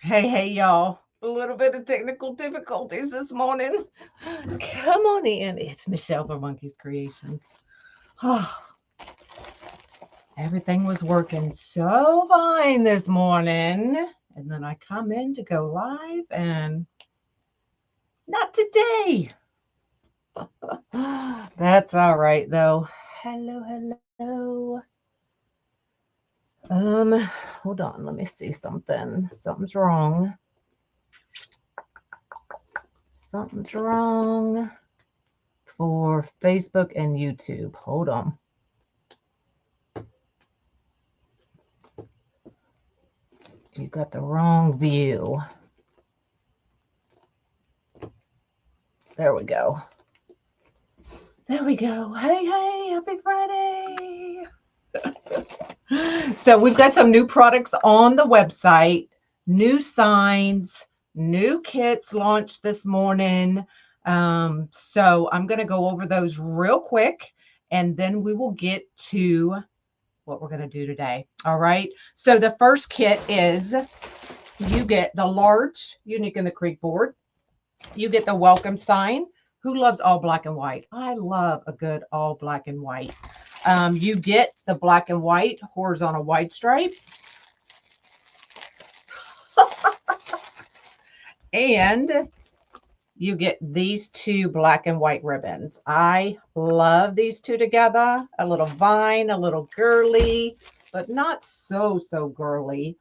Hey, y'all. A little bit of technical difficulties this morning. Come on in. It's Michelle for Monkeys Creations. Oh, everything was working so fine this morning. And then I come in to go live and not today. That's all right, though. Hello. Hold on. Let me see something. Something's wrong. Something's wrong for Facebook and YouTube. Hold on. You got the wrong view. There we go. Hey, happy Friday. So we've got some new products on the website, new signs, new kits launched this morning. So I'm going to go over those real quick, and then we will get to what we're going to do today. All right. So the first kit is you get the large Unique in the Creek board. You get the welcome sign. Who loves all black and white? I love a good all black and white. You get the black and white horizontal white stripe. And you get these two black and white ribbons. I love these two together. A little vine, a little girly, but not so girly.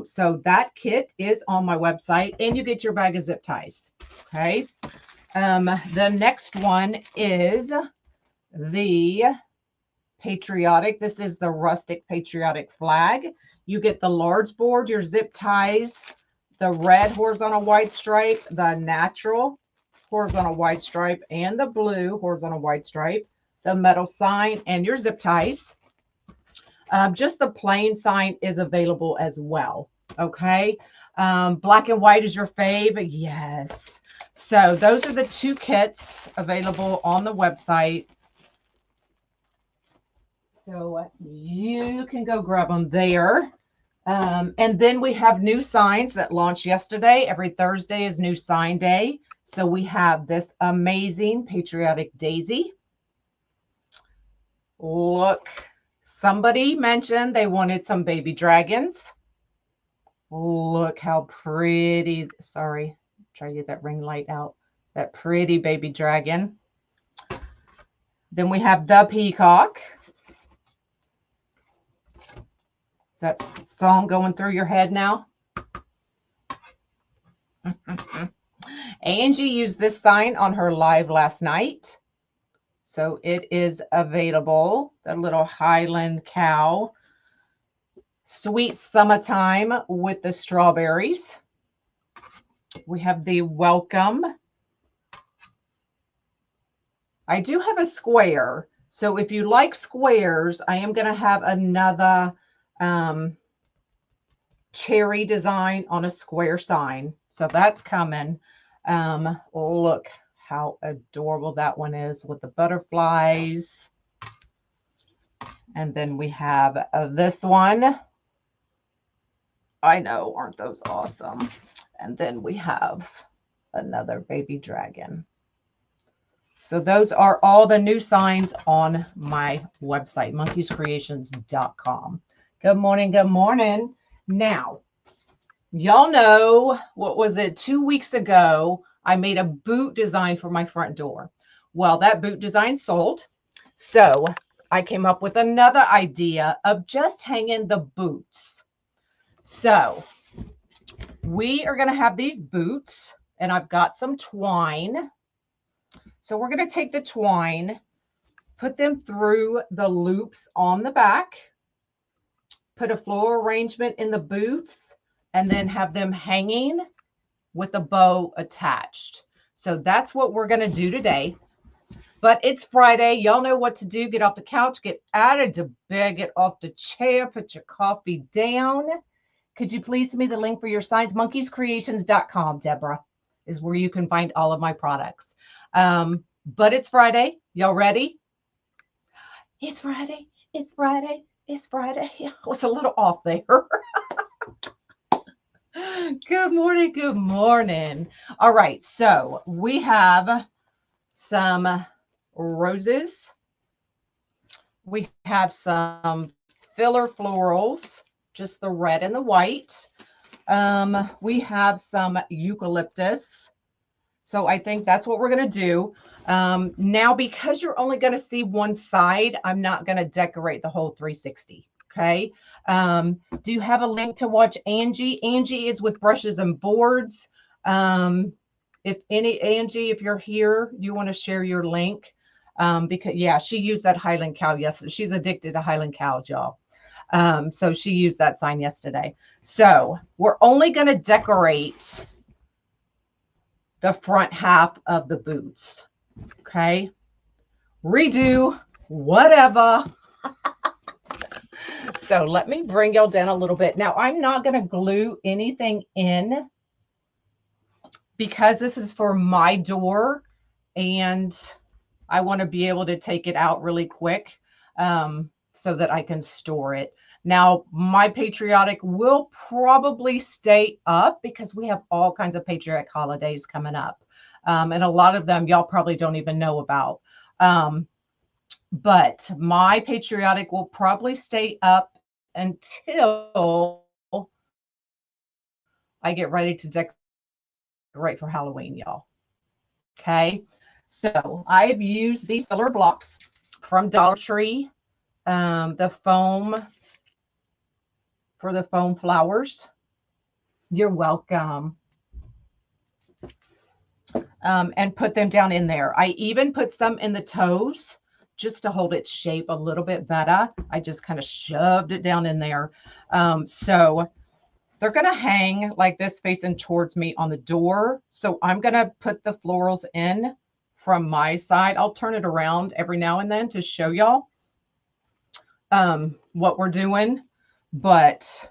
So that kit is on my website, and you get your bag of zip ties. Okay. The next one is the Patriotic. This is the rustic patriotic flag. You get the large board, your zip ties, the red horizontal white stripe, the natural horizontal white stripe, and the blue horizontal white stripe, the metal sign, and your zip ties. Just the plain sign is available as well. Okay. Black and white is your fave. Yes. So those are the two kits available on the website. So you can go grab them there. And then we have new signs that launched yesterday. Every Thursday is new sign day. So we have this amazing patriotic daisy. Look, somebody mentioned they wanted some baby dragons. Look how pretty. Sorry, try to get that ring light out. That pretty baby dragon. Then we have the peacock. Is that song going through your head now? Angie used this sign on her live last night. So it is available. The little Highland cow. Sweet summertime with the strawberries. We have the welcome. I do have a square. So if you like squares, I am going to have another cherry design on a square sign. So that's coming. Look how adorable that one is with the butterflies. And then we have this one. I know, aren't those awesome? And then we have another baby dragon. So those are all the new signs on my website, monkeyscreations.com. Good morning. Good morning. Now, y'all know, what was it? 2 weeks ago, I made a boot design for my front door. Well, that boot design sold. So I came up with another idea of just hanging the boots. So we are going to have these boots, and I've got some twine. So we're going to take the twine, put them through the loops on the back, put a floral arrangement in the boots, and then have them hanging with a bow attached. So that's what we're going to do today. But it's Friday. Y'all know what to do. Get off the couch, get out of the bed, get off the chair, put your coffee down. Could you please send me the link for your signs? monkeyscreations.com, Deborah, is where you can find all of my products. But it's Friday. Y'all ready? It's Friday. It's Friday. It's Friday. I was a little off there. Good morning. Good morning. All right. So we have some roses. We have some filler florals, just the red and the white. We have some eucalyptus. So I think that's what we're going to do. Now, because you're only going to see one side, I'm not going to decorate the whole 360. Okay. Do you have a link to watch Angie? Angie is with Brushes and Boards. Angie, if you're here, you want to share your link. Because yeah, she used that Highland cow yesterday. She's addicted to Highland cows, y'all. So she used that sign yesterday. So we're only going to decorate the front half of the boots. Okay. Redo, whatever. So let me bring y'all down a little bit. Now, I'm not going to glue anything in because this is for my door and I want to be able to take it out really quick so that I can store it. Now, my Patriotic will probably stay up because we have all kinds of patriotic holidays coming up. And a lot of them y'all probably don't even know about. But my Patriotic will probably stay up until I get ready to decorate for Halloween, y'all. Okay. So I've used these filler blocks from Dollar Tree, the foam for the foam flowers. You're welcome. And put them down in there. I even put some in the toes just to hold its shape a little bit better. I just kind of shoved it down in there. So they're going to hang like this facing towards me on the door. So I'm going to put the florals in from my side. I'll turn it around every now and then to show y'all what we're doing. But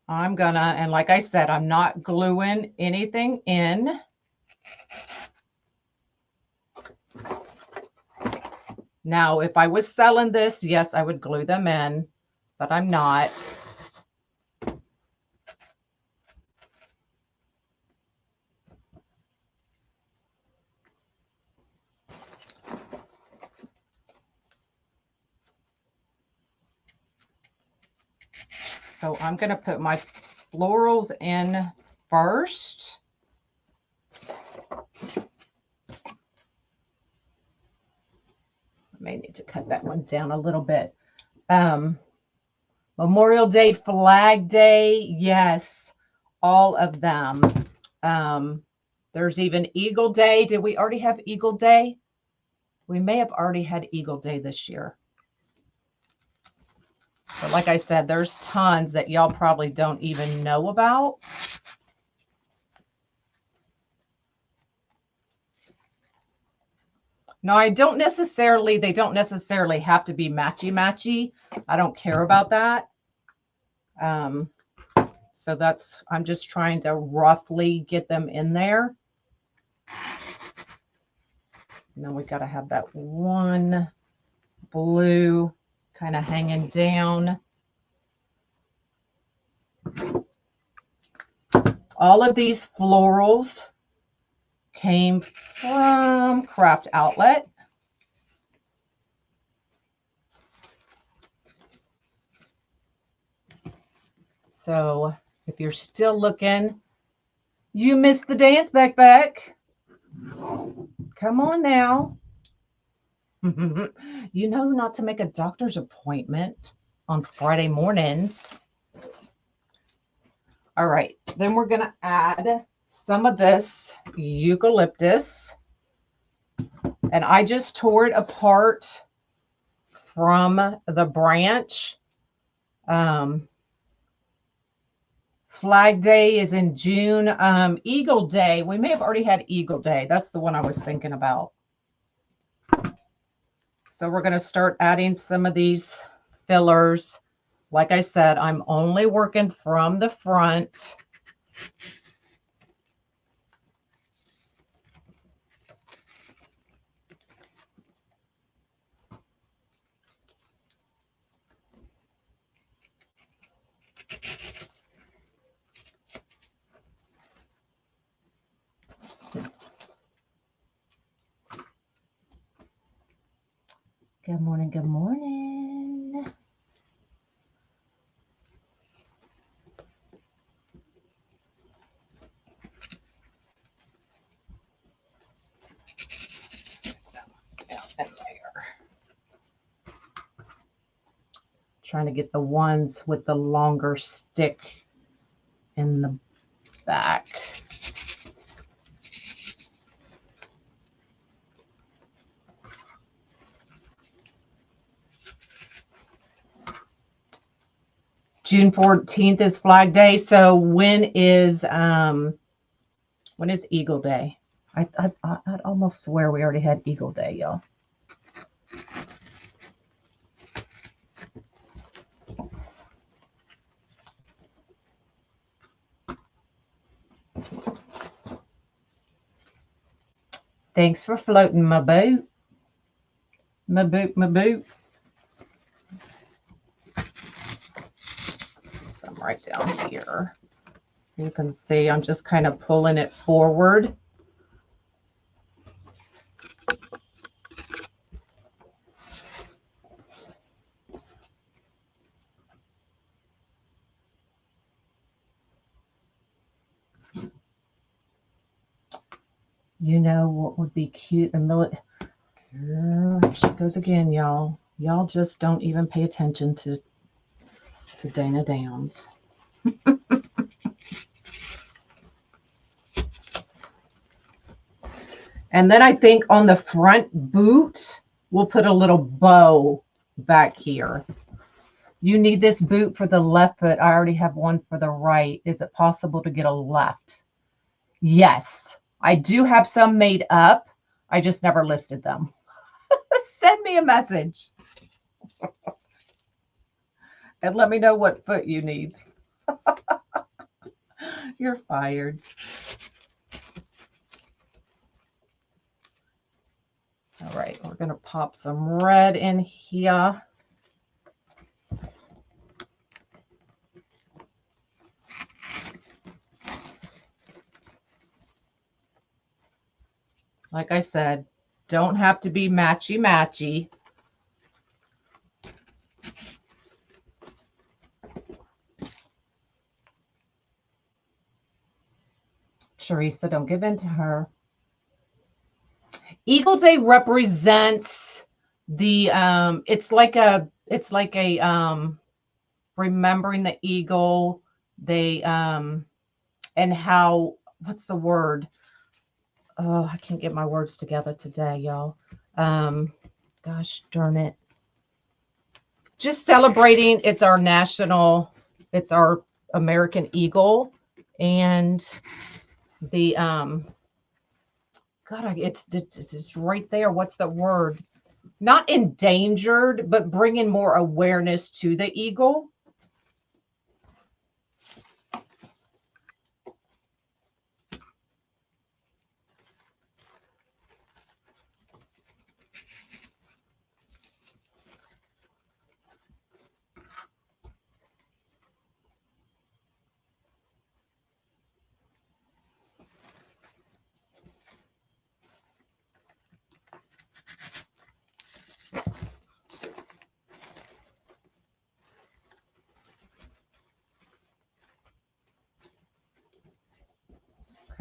I'm gonna, and like I said, I'm not gluing anything in. Now, if I was selling this, yes, I would glue them in, but I'm not. So I'm going to put my florals in first. I may need to cut that one down a little bit. Memorial Day, Flag Day, yes, all of them. There's even Eagle Day. Did we already have Eagle Day? We may have already had Eagle Day this year. But like I said, there's tons that y'all probably don't even know about. No, they don't necessarily have to be matchy-matchy. I don't care about that. So I'm just trying to roughly get them in there. And then we got to have that one blue kind of hanging down. All of these florals came from Craft Outlet. So if you're still looking, you missed the dance, Beck. Come on now. You know not to make a doctor's appointment on Friday mornings. All right, then we're going to add some of this eucalyptus. And I just tore it apart from the branch. Flag Day is in June. Eagle Day, we may have already had Eagle Day. That's the one I was thinking about. So we're going to start adding some of these fillers. Like I said, I'm only working from the front. Good morning, good morning. Down in there. Trying to get the ones with the longer stick in the back. June 14th is Flag Day. So when is Eagle Day? I'd almost swear we already had Eagle Day, y'all. Thanks for floating my boat. My boot, my boot. Some right down here. So you can see I'm just kind of pulling it forward. You know what would be cute? Girl, she goes again, y'all. Y'all just don't even pay attention to Dana Downs. And then I think on the front boot, we'll put a little bow back here. You need this boot for the left foot. I already have one for the right. Is it possible to get a left? Yes. I do have some made up. I just never listed them. Send me a message. And let me know what foot you need. You're fired. All right, we're going to pop some red in here. Like I said, don't have to be matchy-matchy. Teresa, don't give in to her. Eagle Day represents the it's like a remembering the eagle. They and how, what's the word? Oh, I can't get my words together today, y'all. Gosh darn it. Just celebrating, it's our national, it's our American eagle, and the God, it's right there. What's the word? Not endangered, but bringing more awareness to the eagle.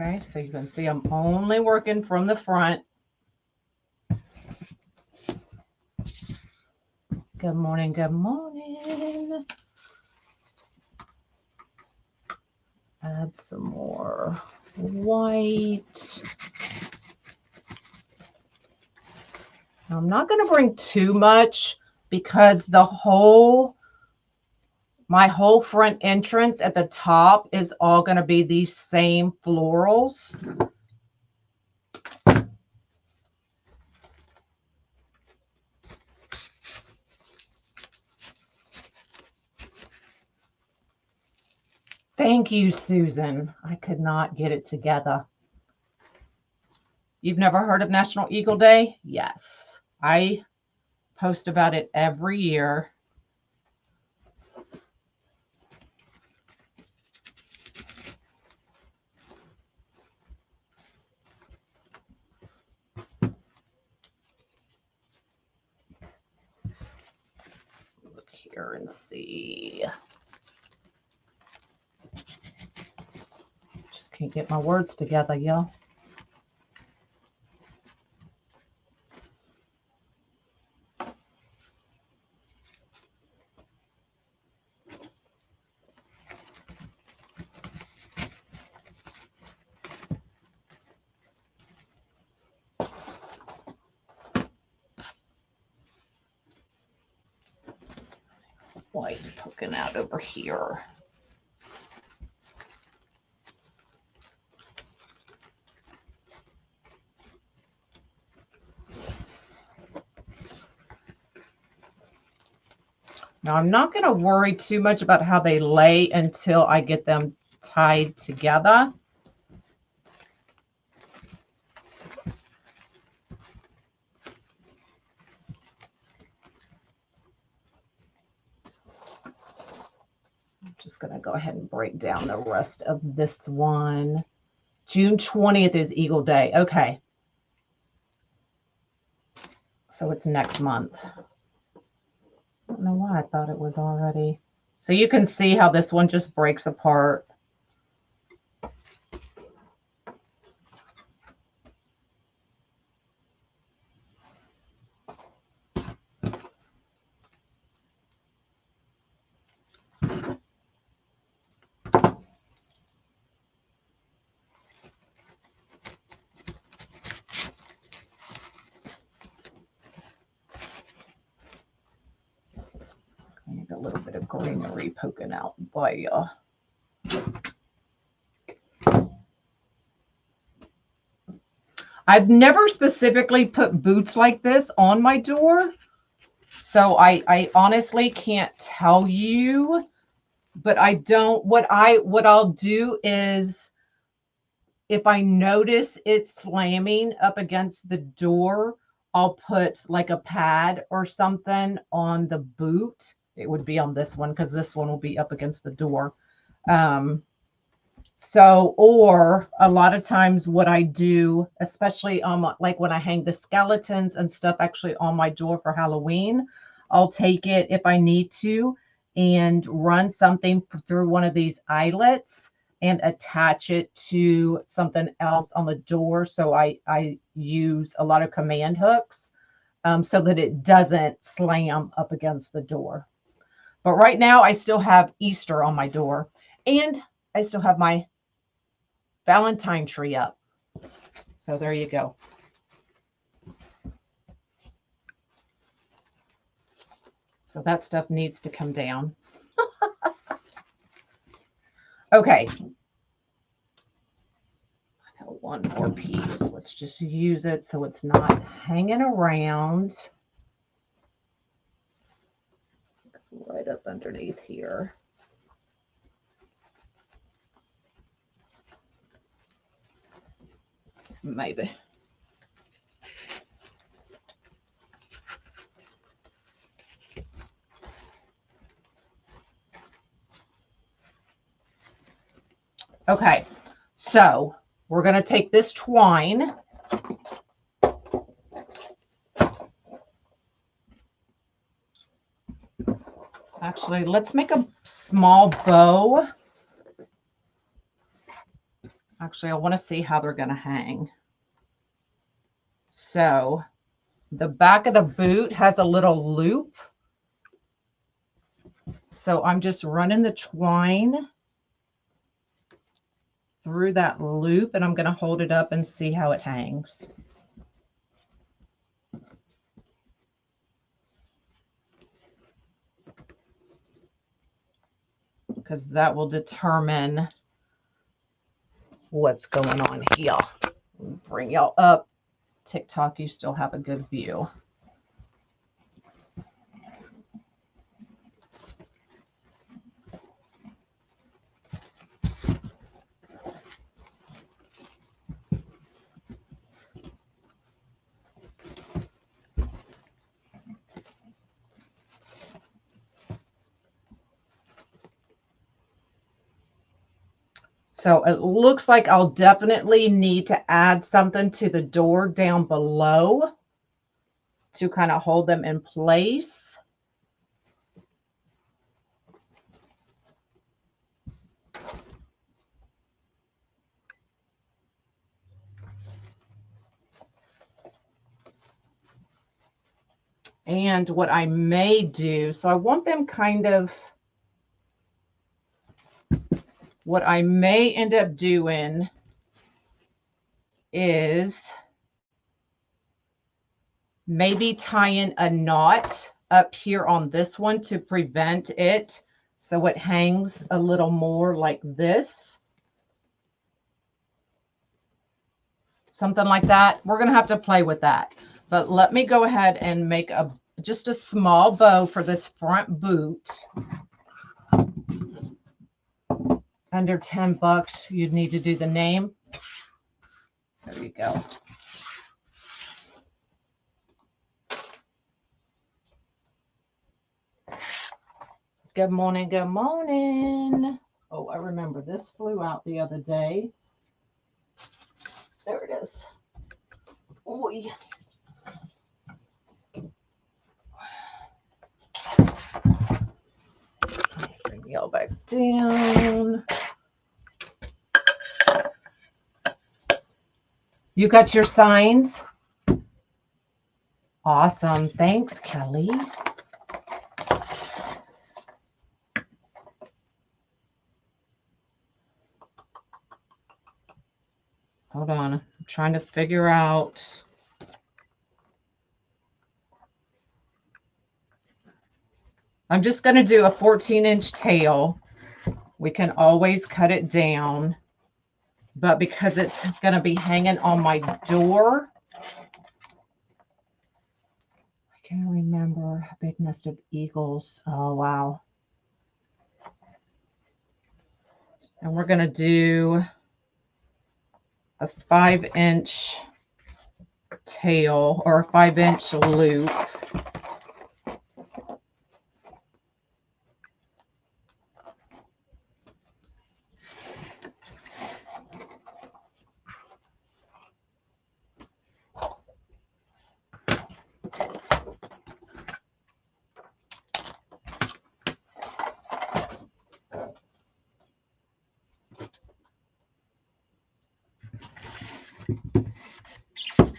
Okay, so you can see I'm only working from the front. Good morning, good morning. Add some more white. I'm not going to bring too much because my whole front entrance at the top is all going to be these same florals. Thank you, Susan. I could not get it together. You've never heard of National Eagle Day? Yes. I post about it every year. here and see. Just can't get my words together, y'all. White poking out over here. Now I'm not going to worry too much about how they lay until I get them tied together. Just going to go ahead and break down the rest of this one. June 20th is Eagle Day. Okay. So it's next month. I don't know why I thought it was already. So you can see how this one just breaks apart. A little bit of greenery poking out by I've never specifically put boots like this on my door, so I honestly can't tell you, but I don't, what I'll do is if I notice it's slamming up against the door, I'll put like a pad or something on the boot. It would be on this one because this one will be up against the door. So, or a lot of times what I do, especially on like when I hang the skeletons and stuff actually on my door for Halloween, I'll take it if I need to and run something through one of these eyelets and attach it to something else on the door. So I use a lot of command hooks so that it doesn't slam up against the door. But right now I still have Easter on my door and I still have my Valentine tree up. So there you go. So that stuff needs to come down. Okay. I got one more piece. Let's just use it so it's not hanging around. Right up underneath here. Maybe. Okay, so we're going to take this twine. Actually, let's make a small bow. Actually, I want to see how they're going to hang. So the back of the boot has a little loop. So I'm just running the twine through that loop and I'm going to hold it up and see how it hangs. Because that will determine what's going on here. Bring y'all up. TikTok, you still have a good view. So it looks like I'll definitely need to add something to the door down below to kind of hold them in place. And what I may do, so I want them kind of, what I may end up doing is maybe tying a knot up here on this one to prevent it, so it hangs a little more like this. Something like that. We're going to have to play with that. But let me go ahead and make just a small bow for this front boot. Under 10 bucks, you'd need to do the name. There you go. Good morning, good morning. Oh, I remember this flew out the other day. There it is. Oy. Bring y'all back down. You got your signs? Awesome. Thanks, Kelly. Hold on. I'm trying to figure out. I'm just going to do a 14-inch tail. We can always cut it down. But because it's going to be hanging on my door, I can't remember. A big nest of eagles. Oh, wow. And we're going to do a 5-inch tail or a 5-inch loop.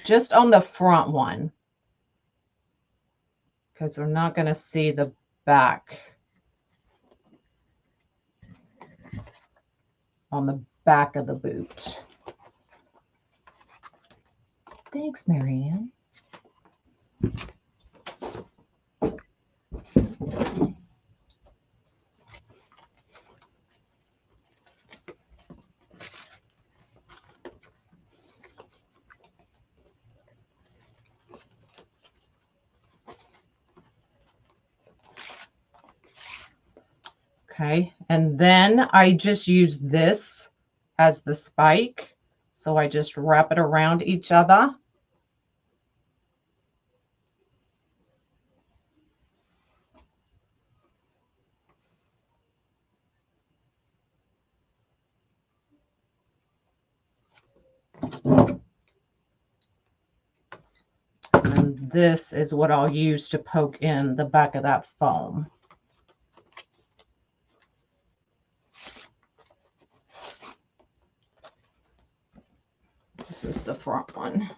Just on the front one, because we're not going to see the back. On the back of the boot. Thanks, Marianne. Okay, and then I just use this as the spike. So I just wrap it around each other. And this is what I'll use to poke in the back of that foam. This is the front one.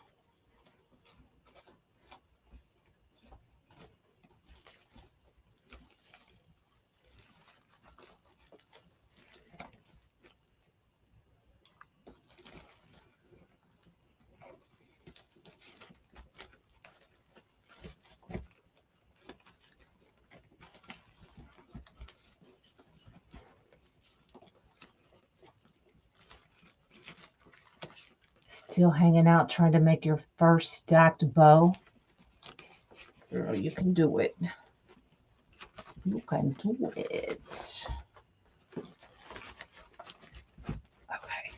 Still hanging out, trying to make your first stacked bow. Girl, you can do it. You can do it. Okay.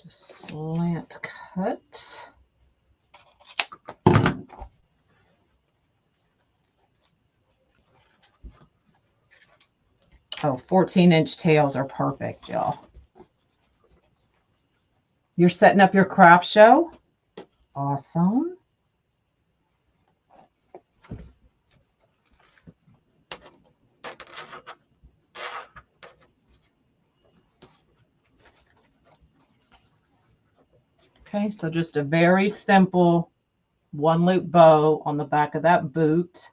Just slant cut. Oh, 14-inch tails are perfect, y'all. You're setting up your craft show? Awesome. Okay, so just a very simple one loop bow on the back of that boot.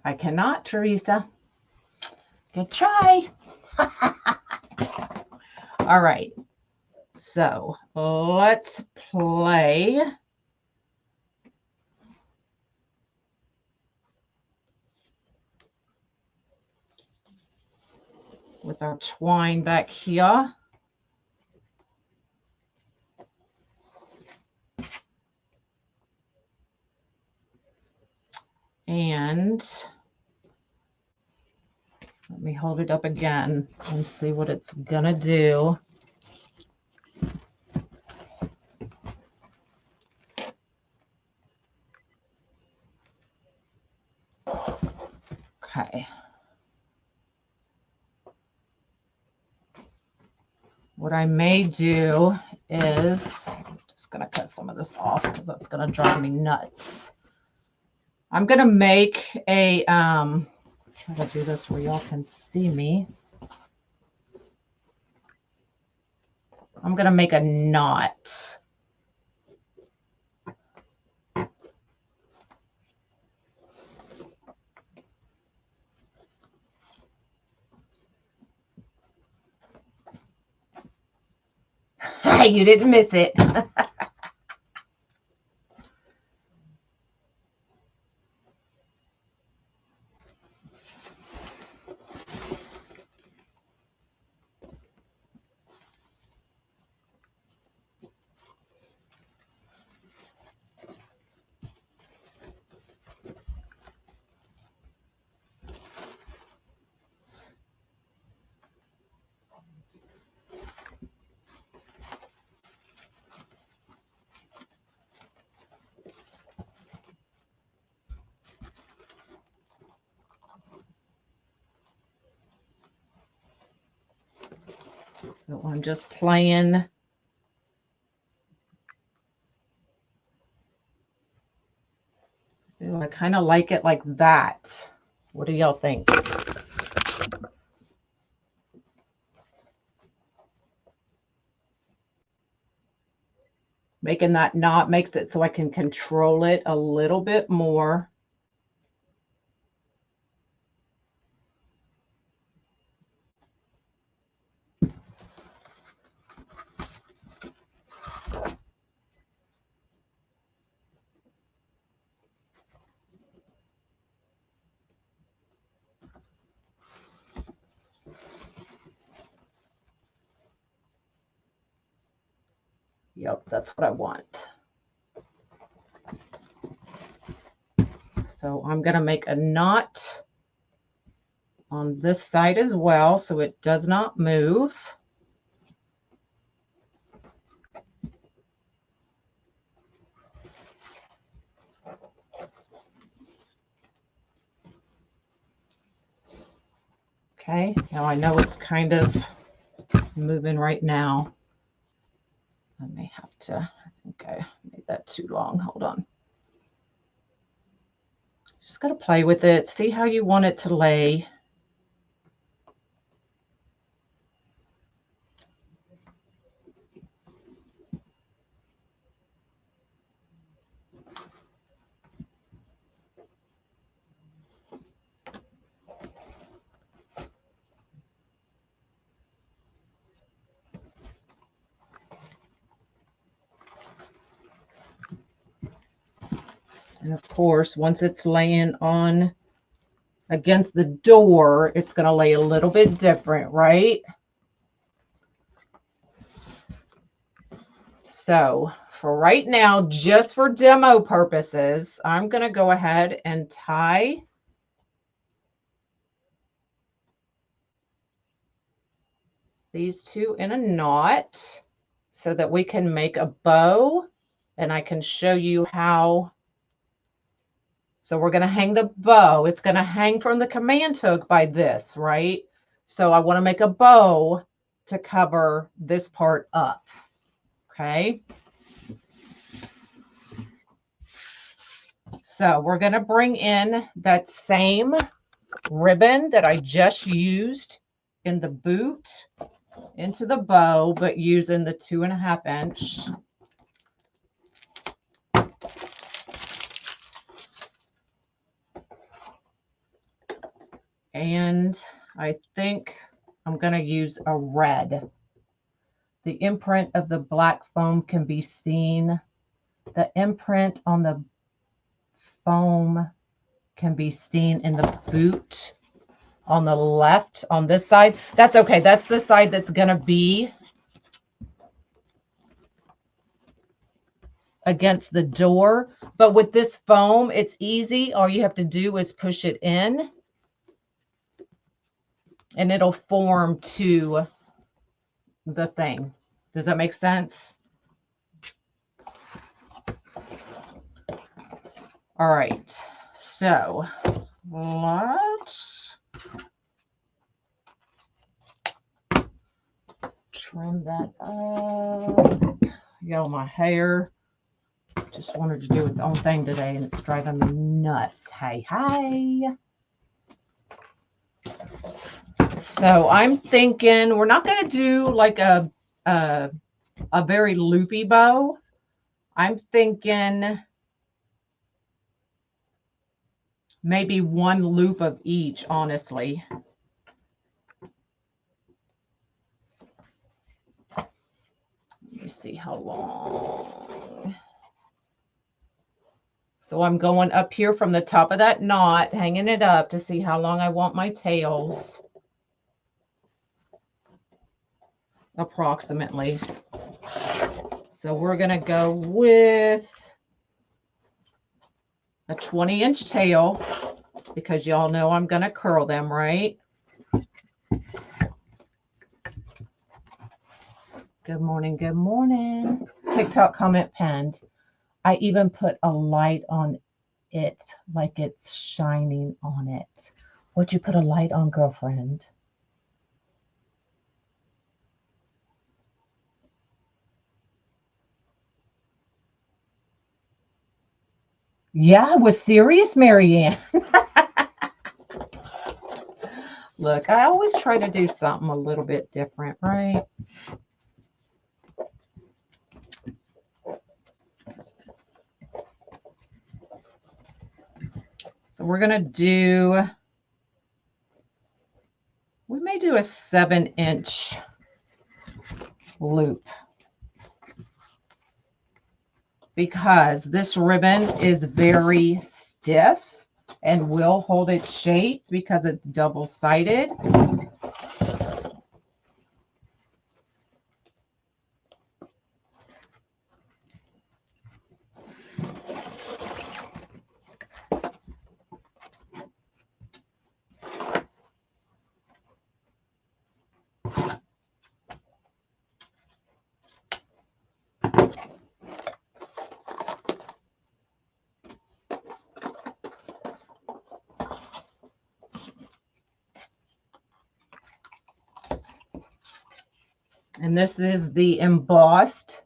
I cannot, Teresa. Good try. All right, so let's play with our twine back here. And let me hold it up again and see what it's gonna do. Okay. What I may do is, I'm just gonna cut some of this off because that's gonna drive me nuts. I'm gonna make a, try to do this where y'all can see me. I'm gonna make a knot. Hey, you didn't miss it. So I'm just playing. Ooh, I kind of like it like that. What do y'all think? Making that knot makes it so I can control it a little bit more. Yep, that's what I want. So I'm going to make a knot on this side as well so it does not move. Okay, now I know it's kind of moving right now. I may have to, I think I made that too long. Hold on. Just got to play with it, see how you want it to lay. And of course, once it's laying on against the door, it's going to lay a little bit different, right? So for right now, just for demo purposes, I'm going to go ahead and tie these two in a knot so that we can make a bow, and I can show you how. So we're going to hang the bow. It's going to hang from the command hook by this, right? So I want to make a bow to cover this part up. Okay. So we're going to bring in that same ribbon that I just used in the boot. into the bow, but using the 2.5 inch. And I think I'm going to use a red. The imprint of the black foam can be seen. The imprint on the foam can be seen in the boot on the left on this side. That's okay. That's the side that's going to be against the door. But with this foam, it's easy. All you have to do is push it in and it'll form to the thing. Does that make sense? All right. So let's trim that up. Yo, my hair just wanted to do its own thing today and it's driving me nuts. Hey, hey. So I'm thinking we're not going to do like a very loopy bow. I'm thinking maybe one loop of each, honestly. Let me see how long. So I'm going up here from the top of that knot, hanging it up to see how long I want my tails. Approximately. So we're going to go with a 20-inch tail because y'all know I'm going to curl them, right? Good morning. Good morning. TikTok comment pinned. I even put a light on it like it's shining on it. What'd you put a light on, girlfriend? Yeah, I was serious, Marianne. Look, I always try to do something a little bit different, right? So we're going to do, we may do a 7-inch loop because this ribbon is very stiff and will hold its shape because it's double-sided. And this is the embossed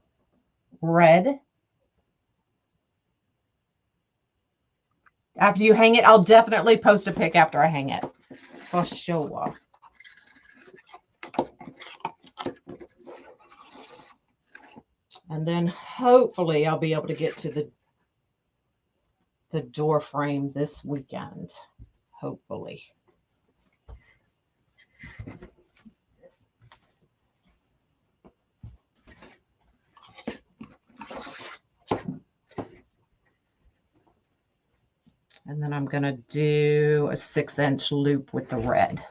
red. After you hang it, I'll definitely post a pic after I hang it. For sure. And then hopefully I'll be able to get to the door frame this weekend. Hopefully. And then I'm going to do a 6-inch loop with the red.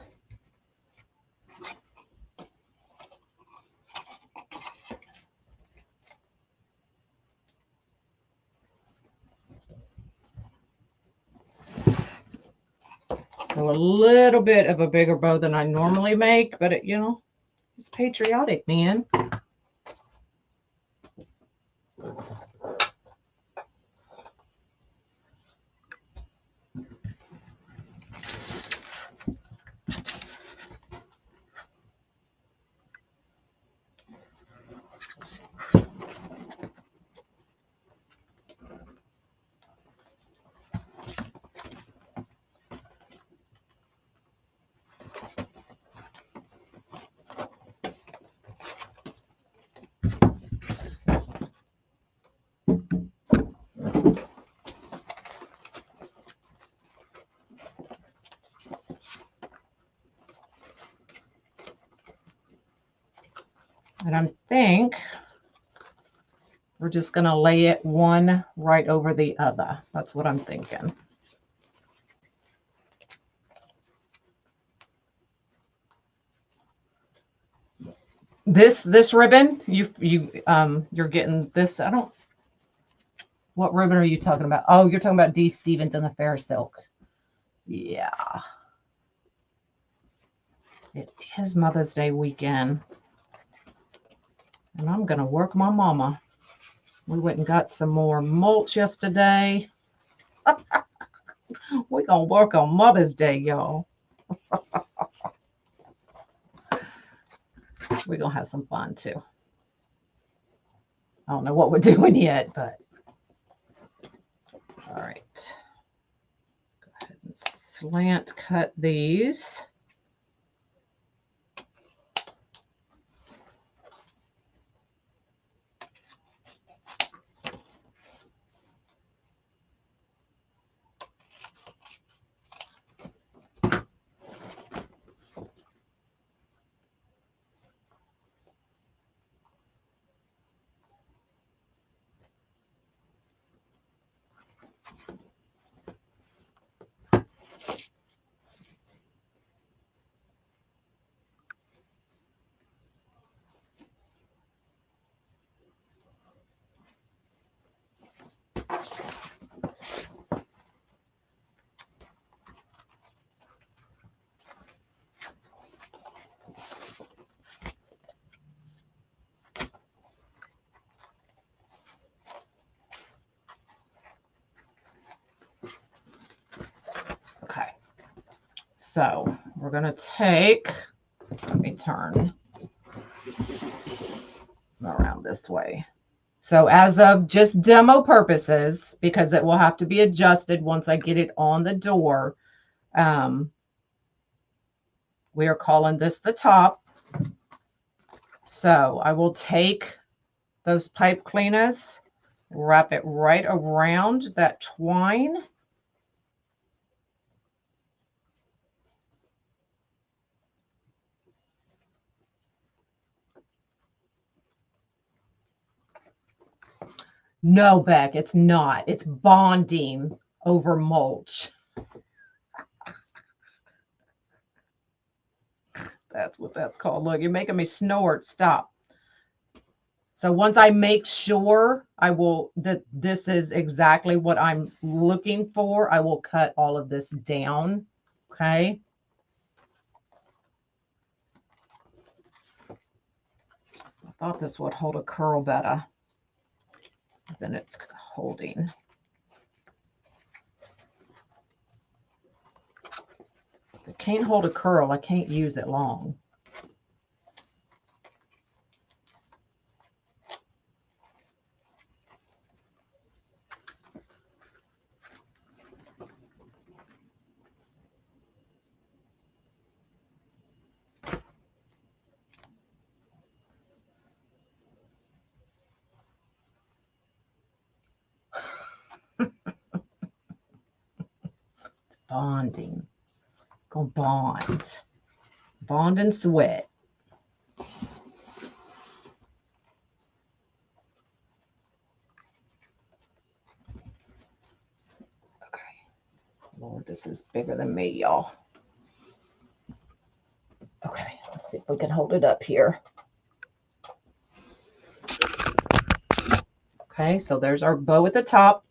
So a little bit of a bigger bow than I normally make, but it, you know, it's patriotic, man. And I think we're just going to lay it one right over the other. That's what I'm thinking. This ribbon, you're getting this. I don't. What ribbon are you talking about? Oh, you're talking about D. Stevens and the Fair Silk. Yeah. It is Mother's Day weekend. And I'm going to work my mama. We went and got some more mulch yesterday. We're going to work on Mother's Day, y'all. We're going to have some fun, too. I don't know what we're doing yet, but. All right. Go ahead and slant cut these. Okay. So we're going to take, let me turn around this way. So as of just demo purposes, because it will have to be adjusted once I get it on the door, we are calling this the top. So I will take those pipe cleaners, wrap it right around that twine. No, Beck, it's not. It's bonding over mulch. That's what that's called. Look, you're making me snort. Stop. So once I make sure that this is exactly what I'm looking for, I will cut all of this down. Okay. I thought this would hold a curl better than it's holding. If it can't hold a curl, I can't use it long. Bonding. Go bond. Bond and sweat. Okay. Lord, this is bigger than me, y'all. Okay, let's see if we can hold it up here. Okay, so there's our bow at the top.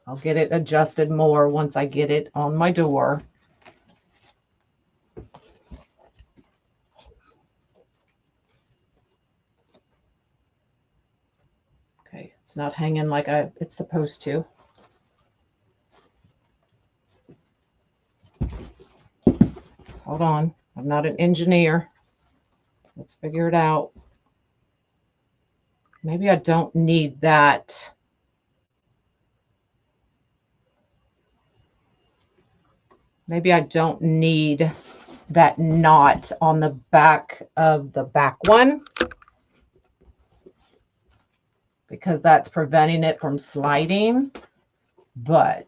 I'll get it adjusted more once I get it on my door. Okay, it's not hanging like it's supposed to. Hold on, I'm not an engineer. Let's figure it out. Maybe I don't need that. Maybe I don't need that knot on the back of the back one, because that's preventing it from sliding. But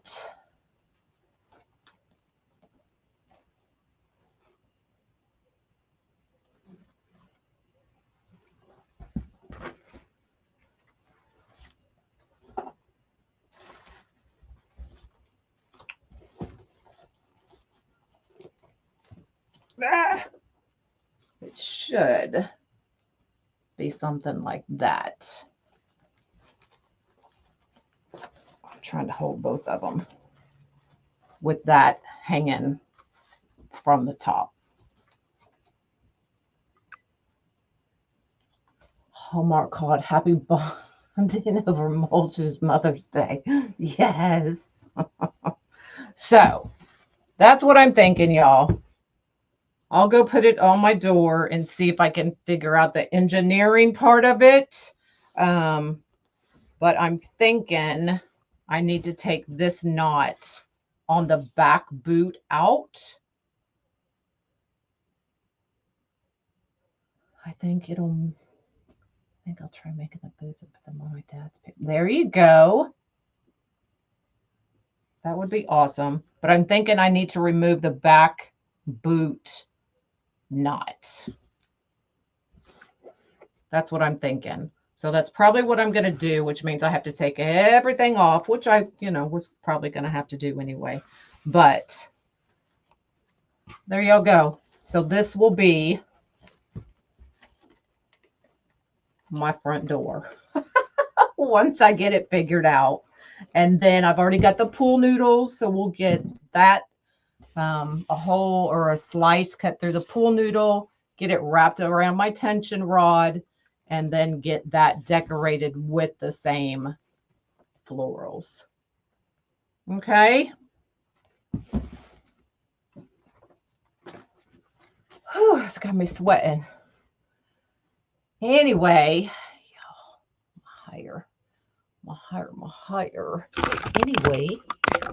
It should be something like that. I'm trying to hold both of them with that hanging from the top. Hallmark called Happy Bonding over Mulch's Mother's Day. Yes. So that's what I'm thinking, y'all. I'll go put it on my door and see if I can figure out the engineering part of it. But I'm thinking I need to take this knot on the back boot out. I think I'll try making the boots and put them on my dad's picture. There you go. That would be awesome. But I'm thinking I need to remove the back boot knot. That's what I'm thinking. So that's probably what I'm going to do, which means I have to take everything off, which I, was probably going to have to do anyway. But there y'all go. So this will be my front door once I get it figured out. And then I've already got the pool noodles. So we'll get that a hole or a slice cut through the pool noodle, get it wrapped around my tension rod, and then get that decorated with the same florals. Okay. Whew, it's got me sweating. Anyway, my higher. Anyway,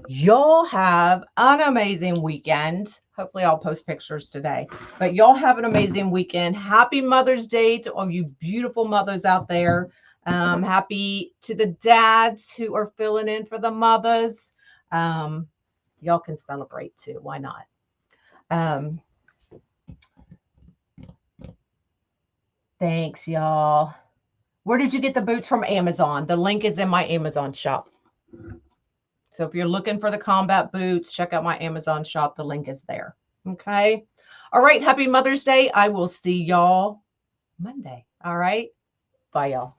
y'all have an amazing weekend. Hopefully I'll post pictures today, but y'all have an amazing weekend. Happy Mother's Day to all you beautiful mothers out there. Happy to the dads who are filling in for the mothers. Y'all can celebrate too. Why not? Thanks, y'all. Where did you get the boots from? Amazon. The link is in my Amazon shop. So if you're looking for the combat boots, check out my Amazon shop. The link is there. Okay. All right. Happy Mother's Day. I will see y'all Monday. All right. Bye, y'all.